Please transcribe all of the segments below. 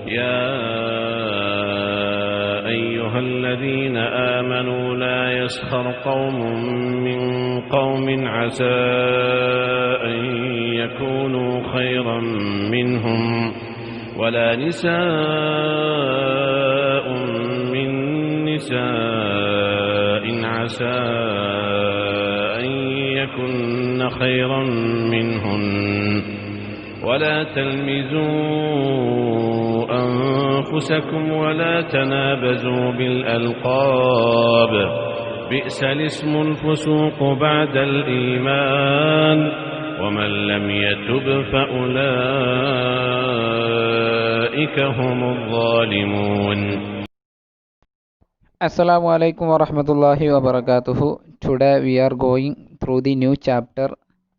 يا أيها الذين آمنوا لا يسخر قوم من قوم عسى أن يكونوا خيرا منهم ولا نساء من نساء عسى أن يكن خيرا منهن ولا تلمزوا أنفسكم ولا تنابزوا بالألقاب بئس الاسم الفسوق بعد الإيمان ومن لم يتب فأولئك هم الظالمون. Assalamu alaikum wa rahmatullahi wa barakatuhu. Today we are going through the new chapter.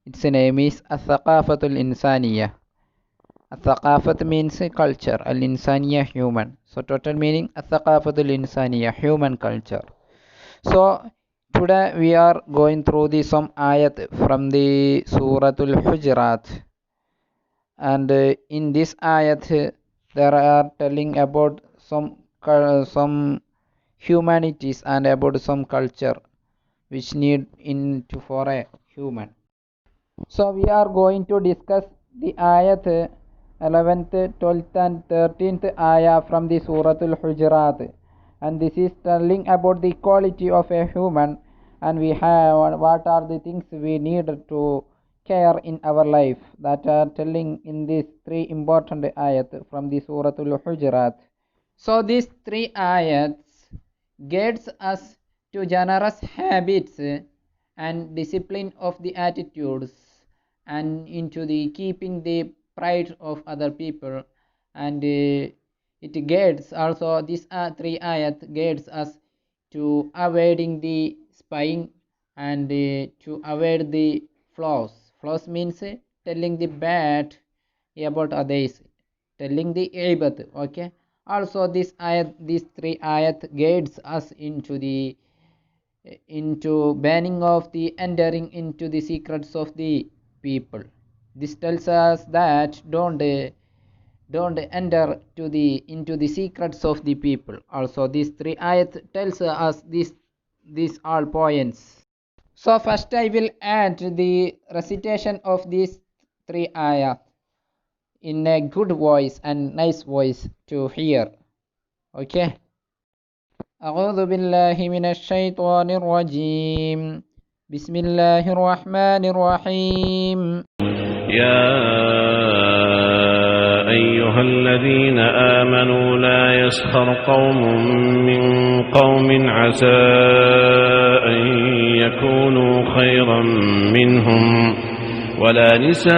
Its name is الإنسانية. الثقافة means culture, الإنسانية human. So total meaning الثقافة الإنسانية human culture. So today we are going through the some ayath from the surath الحجرات. And in this ayath there are telling about some humanities and about some culture which need into for a human. So we are going to discuss the ayath 11th, 12th and 13th ayah from the Surah Al-Hujrat, and this is telling about the quality of a human, and we have what are the things we need to care in our life, that are telling in these three important ayat from the Surah Al-Hujrat. So these three ayats guides us to generous habits and discipline of the attitudes and into the keeping the pride of other people, and it guides also these three ayat guides us to avoiding the spying and to avoid the flaws. Flaws means telling the bad about others, telling the ibath. Okay, also this ayat, these three ayat guides us into banning of the entering into the secrets of the people. This tells us that don't enter into the secrets of the people. Also these three ayat tells us these all points. So first I will add the recitation of these three ayat in a good voice and nice voice to hear. Okay. أعوذ بالله من الشيطان الرجيم. بسم الله الرحمن الرحيم. يا أيها الذين آمنوا لا يسخر قوم من قوم عسى أن يكونوا خيرا منهم ولا نساء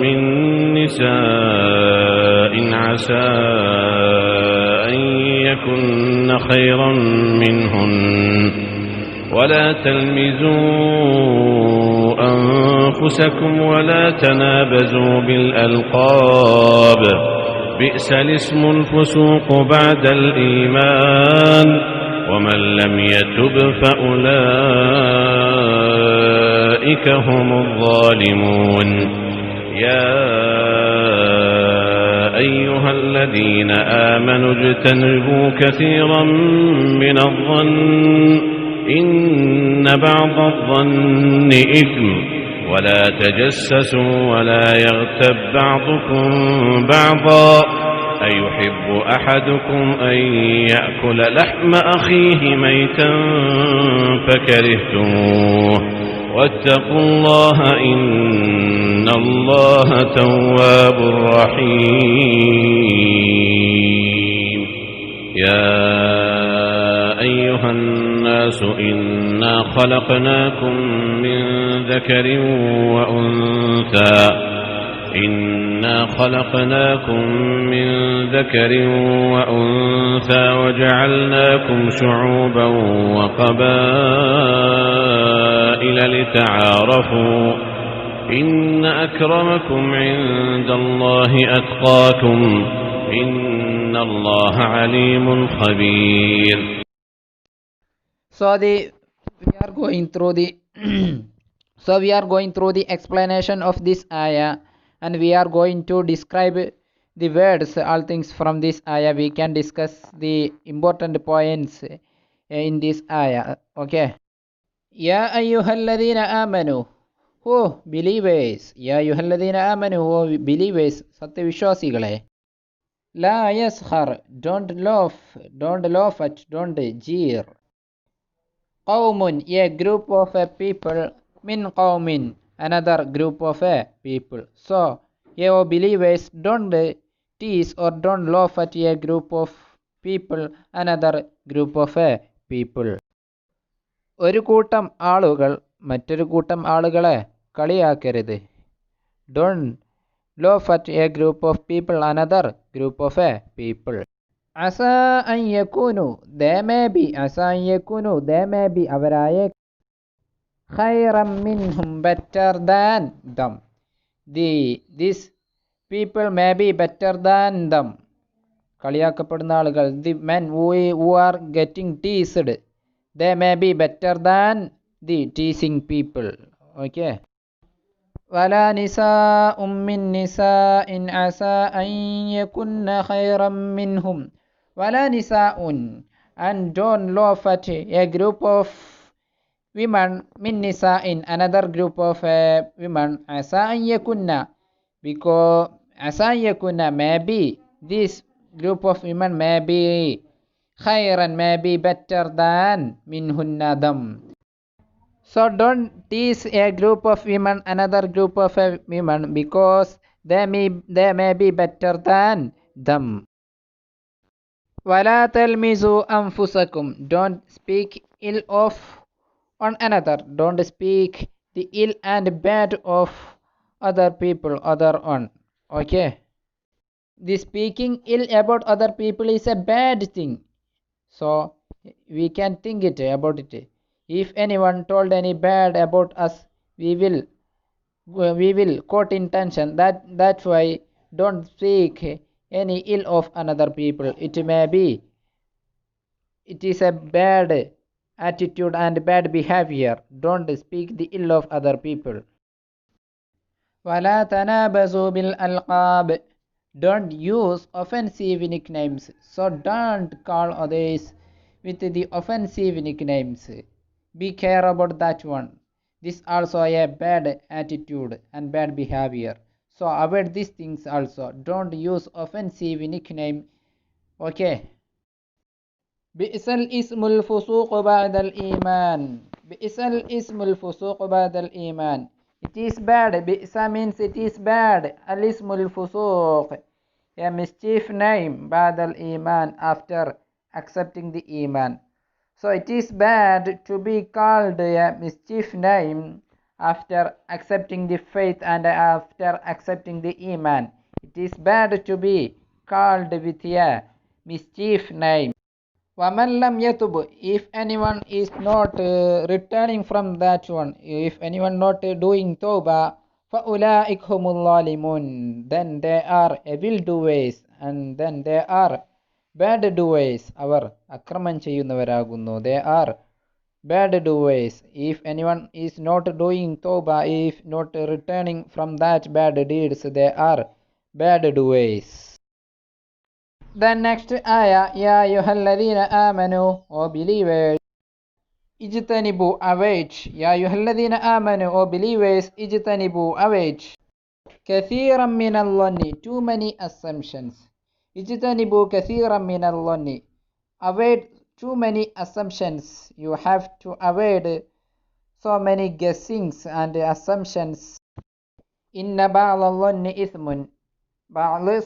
من نساء عسى أن يكن خيرا منهن ولا تلمزوا أنفسكم ولا تنابزوا بالألقاب بئس الاسم الفسوق بعد الإيمان ومن لم يتب فأولئك هم الظالمون. يا أيها الذين آمنوا اجتنبوا كثيرا من الظن إن بعض الظن إثم ولا تجسسوا ولا يغتب بعضكم بعضا أيحب أحدكم أن يأكل لحم أخيه ميتا فكرهتموه واتقوا الله إن الله تواب رحيم. يا أيها الناس إنا خلقناكم من ذكر وأنثى وجعلناكم شعوبا وقبائل لتعارفوا إن أكرمكم عند الله أتقاكم إن الله عليم خبير. So we are going through the explanation of this ayah, and we are going to describe the words, all things from this ayah. We can discuss the important points in this ayah. Okay. Ya ayyuhalladhina amanu, oh believers. Ya ayyuhalladhina amanu, oh believers, satyavishwasigale. La yaskhar, don't laugh at, don't jeer. Qawmun, a group of people, min qawmin, another group of people. So, ye believers, don't tease or don't laugh at a group of people, another group of people. ഒരു കൂട്ടം ആളുകൾ മറ്റൊരു കൂട്ടം ആളുകളെ കളിയാക്കരുത്. Don't laugh at a group of people, another group of people. Asa an yakunu, they may be, asa an yakunu, they may be, അവരായ khayran minhum, better than them. These people may be better than them. കളിയാക്കപ്പെടുന്ന ആളുകൾ, the men who are getting teased, they may be better than the teasing people. Okay. ولا نساء من نساء عسى أن يكن خيرا منهم. ولا نساء, and don't laugh at a group of women, min nisa'in, another group of women, عسى أن يكن, because عسى أن يكن, maybe this group of women may be khairan, may be better than minhunna, them. So don't tease a group of women, another group of women, because they may be better than them. وَلَا تَلْمِزُوا أَنفُسَكُمْ, don't speak ill of one another, don't speak the ill and bad of other people, other one. Okay. The speaking ill about other people is a bad thing. So we can think it about it. If anyone told any bad about us, we will quote intention. That's why don't speak any ill of another people. It may be it is a bad attitude and bad behavior. Don't speak the ill of other people. وَلَا تَنَابَزُوا بِالْأَلْقَابِ, don't use offensive nicknames. So don't call others with the offensive nicknames. Be care about that one. This also a bad attitude and bad behavior. So avoid these things also. Don't use offensive nickname. Okay. بئس الاسم الفسوق بعد الإيمان. بئس الاسم الفسوق بعد الإيمان. It is bad. بئس means it is bad. الاسم الفسوق, a mischief name, بعد الإيمان, after accepting the iman. So it is bad to be called a mischief name after accepting the faith and after accepting the iman. It is bad to be called with a mischief name. وَمَنْ لَمْ يَتُبْ, if anyone is not returning from that one, if anyone not doing tawbah, فَأُولَٰئِكَ هُمُ الظَّالِمُونَ, then they are evil doers, and then they are bad doers, അവർ അക്രമം ചെയ്യുന്നവരാകുന്നു. They are bad doers. If anyone is not doing tawbah, if not returning from that bad deeds, they are bad doers. Then next ayah, Ya ayyuhalladhina amanu, O believers, ijtanibu, avoid. Ya ayyuhalladhina amanu, O believers, ijtanibu, avoid. Kathiran min al-dhanni, too many assumptions. Ijtanibu kathiran min al-dhanni, avoid too many assumptions. You have to avoid so many guessings and assumptions. Inna ba'la al-dhanni ithmun,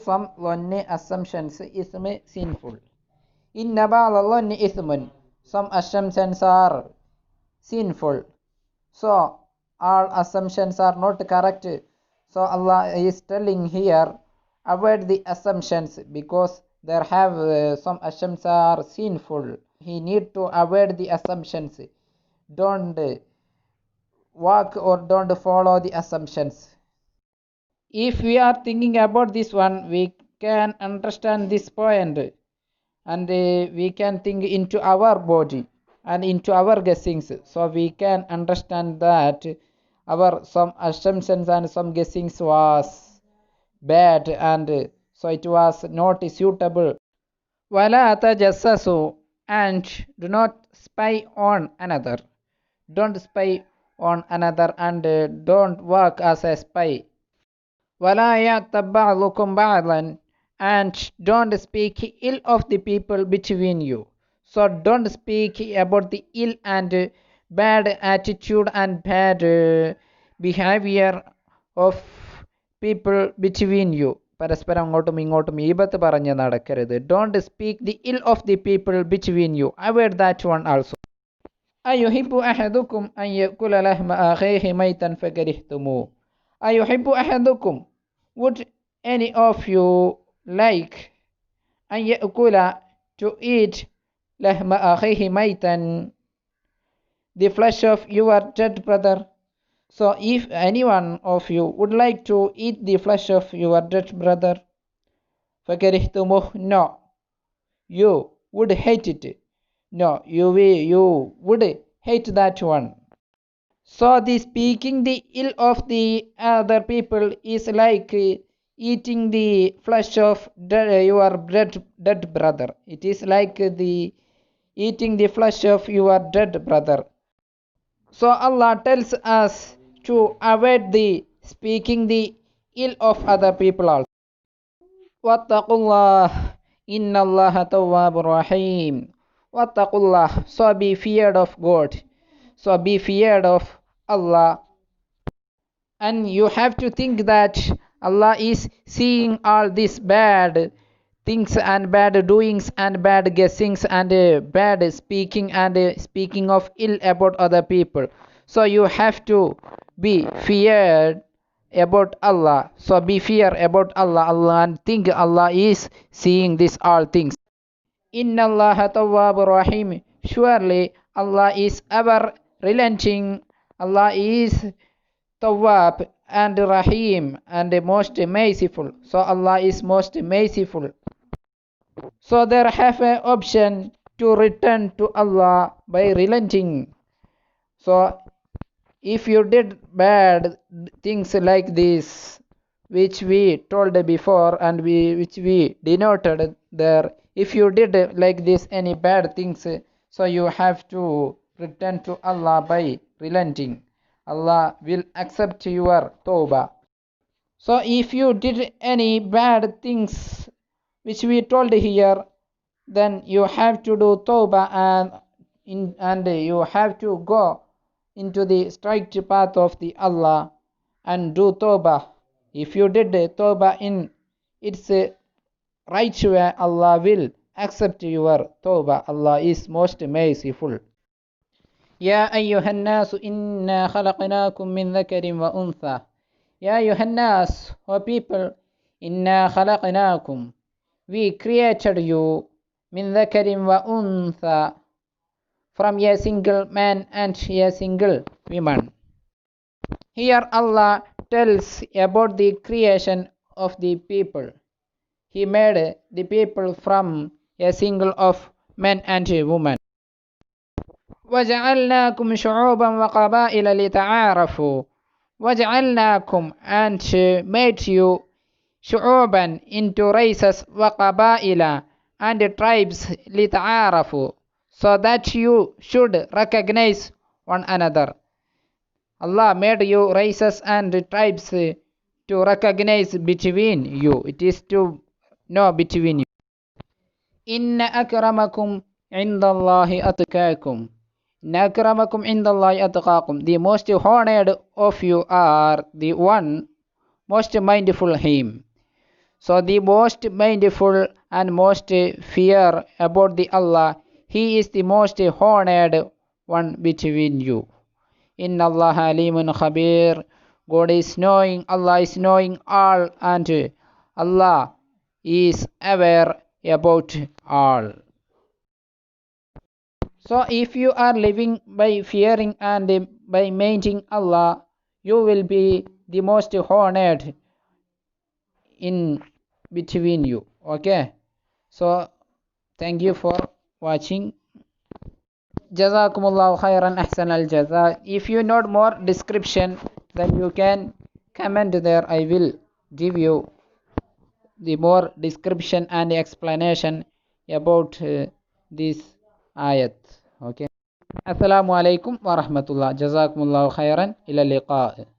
some dhanni assumptions ism, sinful. Inna ba'la al-dhanni ithmun, some assumptions are sinful. So all assumptions are not correct. So Allah is telling here, avoid the assumptions, because there have some assumptions are sinful. He need to avoid the assumptions. Don't walk or don't follow the assumptions. If we are thinking about this one, we can understand this point, and we can think into our body and into our guessings. So we can understand that our some assumptions and some guessings was bad, and so it was not suitable. وَلَا تَجَسَّسُوا, and do not spy on another. Don't spy on another and don't work as a spy. وَلَا يَغْتَبْ بَعْضُكُمْ بَعْضًا, and don't speak ill of the people between you. So don't speak about the ill and bad attitude and bad behavior of people between you. പരസ്പരം അങ്ങോട്ടും ഇങ്ങോട്ടും ഈബത്ത് പറഞ്ഞ് നടക്കരുത്. Don't speak the ill of the people between you. Avoid that one also. أيحب أحدكم أن يأكل لحم أخيه ميتا فكرهتموه. أيحب أحدكم, would any of you like أن يأكل, to eat, لحم أخيه ميتا, the flesh of your dead brother? So if any one of you would like to eat the flesh of your dead brother, فكرهتموه, no, you would hate it. No, you would hate that one. So the speaking the ill of the other people is like eating the flesh of your dead brother. It is like the eating the flesh of your dead brother. So Allah tells us to avoid the speaking the ill of other people also. Wattaqullah, inna Allah tawwabur rahim. Wattaqullah, so be feared of God. So be feared of Allah. And you have to think that Allah is seeing all these bad things and bad doings and bad guessings and bad speaking and speaking of ill about other people. So you have to be feared about Allah. So be fear about Allah, and think Allah is seeing these all things. Inna Allah tawwabur rahim. Surely Allah is ever relenting. Allah is Tawwab and Rahim and most merciful. So Allah is most merciful. So there have an option to return to Allah by relenting. So if you did bad things like this, which we told before and which we denoted there, if you did like this any bad things, so you have to return to Allah by relenting. Allah will accept your tawbah. So if you did any bad things which we told here, then you have to do tawbah and you have to go into the straight path of the Allah and do tawbah. If you did tawbah in its right way, Allah will accept your tawbah. Allah is most merciful. يا أيها الناس إنا خلقناكم من ذكر وأنثى. يا أيها الناس, O people, إنا خلقناكم, we created you, من ذكر وأنثى, from a single man and a single woman. Here Allah tells about the creation of the people. He made the people from a single of man and woman. وَجَعَلْنَاكُمْ شُعُوبًا وَقَبَائِلَ لِتَعَارَفُوا. وَجَعَلْنَاكُمْ, and made you, شُعُوبًا, into races, وَقَبَائِلَ, and tribes, لِتَعَارَفُوا, so that you should recognize one another. Allah made you races and tribes to recognize between you. It is to know between you. إِنَّ أَكْرَمَكُمْ عِنْدَ اللَّهِ أَتْقَاكُمْ. Nakramakum indallahi atqakum. The most honored of you are the one most mindful him. So the most mindful and most fear about the Allah, he is the most honored one between you. Inna Allah alimun khabir. God is knowing, Allah is knowing all, and Allah is aware about all. So if you are living by fearing and by maintaining Allah, you will be the most honored in between you. Okay, so thank you for watching. Jazakumullahu khairan ahsan al jaza. If you need more description, then you can comment there. I will give you the more description and explanation about this ayat. Okay. Assalamu alaikum wa rahmatullah. Jazakumullahu khairan. Ila liqa.